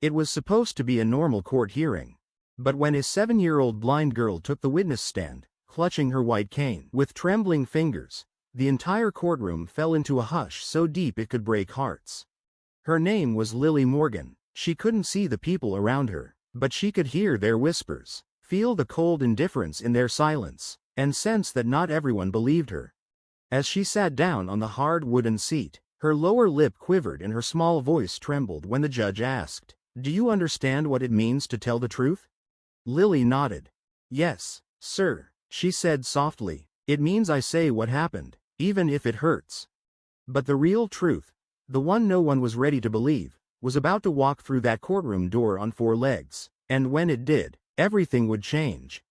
It was supposed to be a normal court hearing. But when a 7-year-old blind girl took the witness stand, clutching her white cane with trembling fingers, the entire courtroom fell into a hush so deep it could break hearts. Her name was Lily Morgan. She couldn't see the people around her, but she could hear their whispers, feel the cold indifference in their silence, and sense that not everyone believed her. As she sat down on the hard wooden seat, her lower lip quivered and her small voice trembled when the judge asked, "Do you understand what it means to tell the truth?" Lily nodded. "Yes, sir," she said softly. "It means I say what happened, even if it hurts." But the real truth, the one no one was ready to believe, was about to walk through that courtroom door on 4 legs, and when it did, everything would change.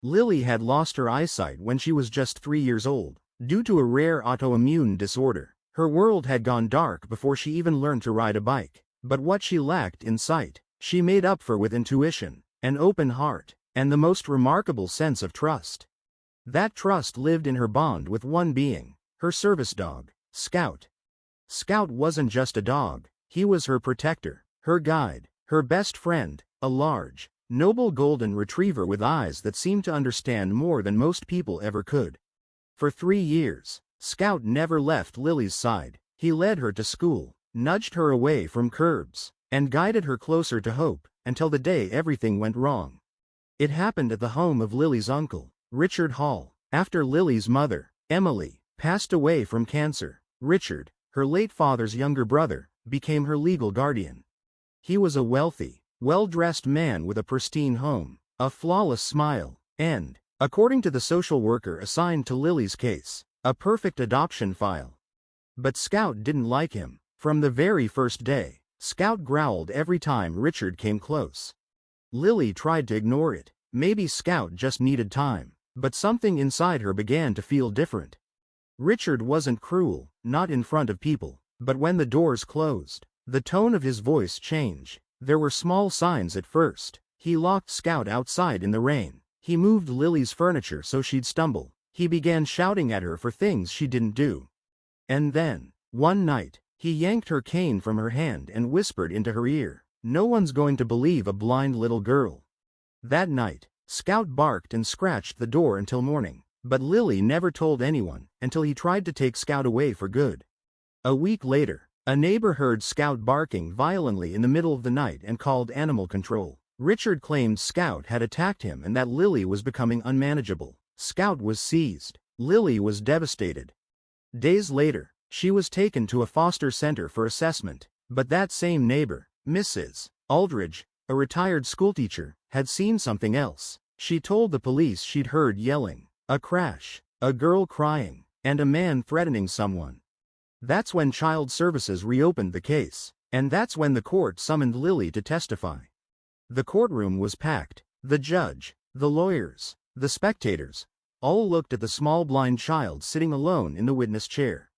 Lily had lost her eyesight when she was just 3 years old, due to a rare autoimmune disorder. Her world had gone dark before she even learned to ride a bike, but what she lacked in sight, she made up for with intuition, an open heart, and the most remarkable sense of trust. That trust lived in her bond with one being, her service dog, Scout. Scout wasn't just a dog, he was her protector, her guide, her best friend, a large, noble golden retriever with eyes that seemed to understand more than most people ever could. For 3 years, Scout never left Lily's side. He led her to school, nudged her away from curbs, and guided her closer to hope, until the day everything went wrong. It happened at the home of Lily's uncle, Richard Hall. After Lily's mother, Emily, passed away from cancer, Richard, her late father's younger brother, became her legal guardian. He was a wealthy, well-dressed man with a pristine home, a flawless smile, and, according to the social worker assigned to Lily's case, a perfect adoption file. But Scout didn't like him. From the very first day, Scout growled every time Richard came close. Lily tried to ignore it. Maybe Scout just needed time, but something inside her began to feel different. Richard wasn't cruel, not in front of people, but when the doors closed, the tone of his voice changed. There were small signs at first. He locked Scout outside in the rain. He moved Lily's furniture so she'd stumble. He began shouting at her for things she didn't do. And then, one night, he yanked her cane from her hand and whispered into her ear, "No one's going to believe a blind little girl." That night, Scout barked and scratched the door until morning, but Lily never told anyone until he tried to take Scout away for good. A week later, a neighbor heard Scout barking violently in the middle of the night and called animal control. Richard claimed Scout had attacked him and that Lily was becoming unmanageable. Scout was seized. Lily was devastated. Days later, she was taken to a foster center for assessment, but that same neighbor, Mrs. Aldridge, a retired schoolteacher, had seen something else. She told the police she'd heard yelling, a crash, a girl crying, and a man threatening someone. That's when Child Services reopened the case, and that's when the court summoned Lily to testify. The courtroom was packed. The judge, the lawyers, the spectators, all looked at the small blind child sitting alone in the witness chair.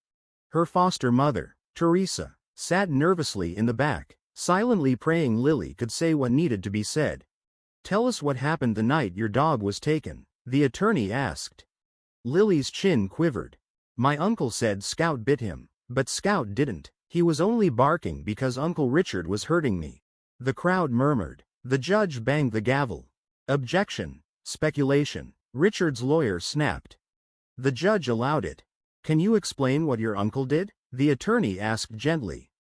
Her foster mother, Teresa, sat nervously in the back, silently praying Lily could say what needed to be said. "Tell us what happened the night your dog was taken," the attorney asked. Lily's chin quivered. "My uncle said Scout bit him, but Scout didn't. He was only barking because Uncle Richard was hurting me." The crowd murmured. The judge banged the gavel. "Objection. Speculation." Richard's lawyer snapped. The judge allowed it. "Can you explain what your uncle did?" the attorney asked gently.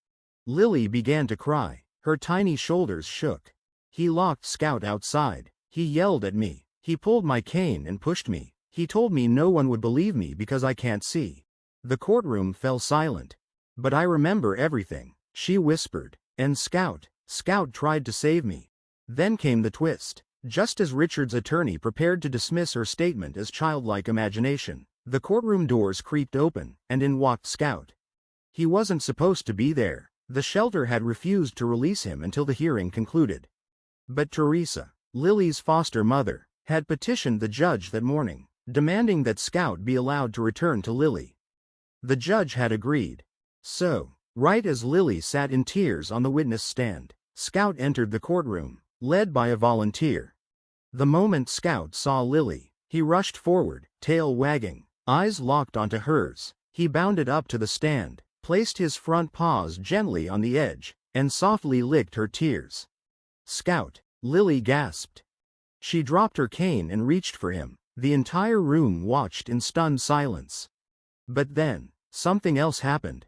Lily began to cry. Her tiny shoulders shook. "He locked Scout outside. He yelled at me. He pulled my cane and pushed me. He told me no one would believe me because I can't see." The courtroom fell silent. "But I remember everything," she whispered. "And Scout tried to save me." Then came the twist. Just as Richard's attorney prepared to dismiss her statement as childlike imagination, the courtroom doors creaked open, and in walked Scout. He wasn't supposed to be there. The shelter had refused to release him until the hearing concluded. But Teresa, Lily's foster mother, had petitioned the judge that morning, demanding that Scout be allowed to return to Lily. The judge had agreed. So, right as Lily sat in tears on the witness stand, Scout entered the courtroom, led by a volunteer. The moment Scout saw Lily, he rushed forward, tail wagging, eyes locked onto hers. He bounded up to the stand, placed his front paws gently on the edge, and softly licked her tears. Scout, Lily gasped. She dropped her cane and reached for him. The entire room watched in stunned silence. But then, something else happened.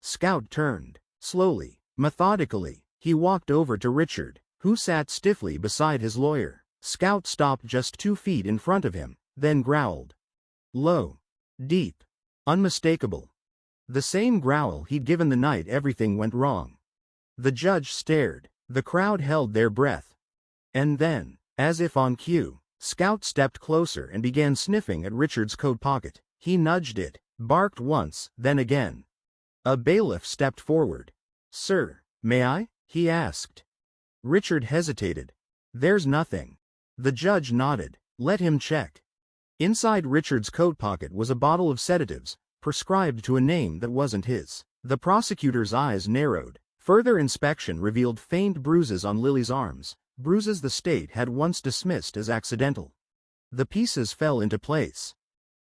Scout turned. Slowly, methodically, he walked over to Richard, who sat stiffly beside his lawyer. Scout stopped just 2 feet in front of him, then growled. Low. Deep. Unmistakable. The same growl he'd given the night everything went wrong. The judge stared. The crowd held their breath. And then, as if on cue, Scout stepped closer and began sniffing at Richard's coat pocket. He nudged it, barked once, then again. A bailiff stepped forward. Sir, may I? He asked. Richard hesitated. There's nothing. The judge nodded. Let him check. Inside Richard's coat pocket was a bottle of sedatives, prescribed to a name that wasn't his. The prosecutor's eyes narrowed. Further inspection revealed faint bruises on Lily's arms, bruises the state had once dismissed as accidental. The pieces fell into place.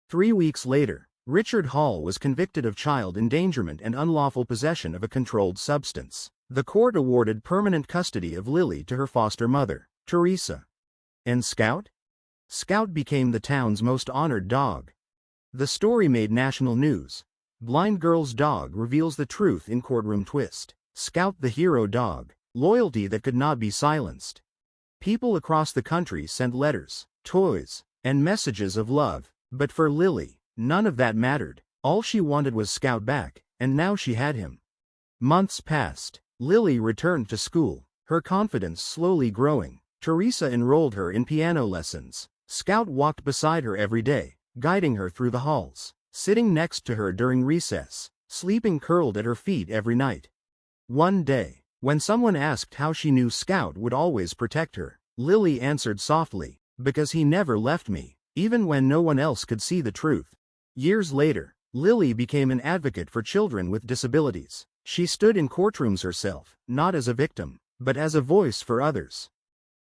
3 weeks later, Richard Hall was convicted of child endangerment and unlawful possession of a controlled substance. The court awarded permanent custody of Lily to her foster mother, Teresa. And Scout? Scout became the town's most honored dog. The story made national news. Blind girl's dog reveals the truth in courtroom twist. Scout the hero dog, loyalty that could not be silenced. People across the country sent letters, toys, and messages of love, but for Lily, none of that mattered. All she wanted was Scout back, and now she had him. Months passed. Lily returned to school, her confidence slowly growing. Teresa enrolled her in piano lessons. Scout walked beside her every day, guiding her through the halls, sitting next to her during recess, sleeping curled at her feet every night. One day, when someone asked how she knew Scout would always protect her, Lily answered softly, because he never left me, even when no one else could see the truth. Years later, Lily became an advocate for children with disabilities. She stood in courtrooms herself, not as a victim, but as a voice for others.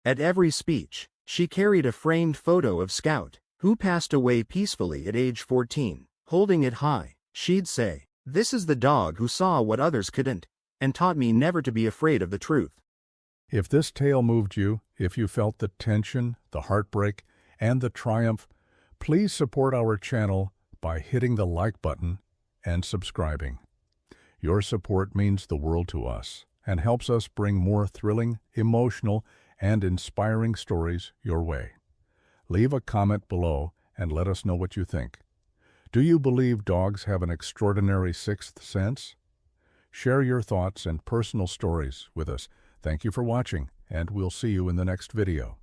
At every speech, she carried a framed photo of Scout, who passed away peacefully at age 14. Holding it high, she'd say, "This is the dog who saw what others couldn't, and taught me never to be afraid of the truth." If this tale moved you, if you felt the tension, the heartbreak, and the triumph, please support our channel by hitting the like button and subscribing. Your support means the world to us and helps us bring more thrilling, emotional, and inspiring stories your way. Leave a comment below and let us know what you think. Do you believe dogs have an extraordinary sixth sense? Share your thoughts and personal stories with us. Thank you for watching, and we'll see you in the next video.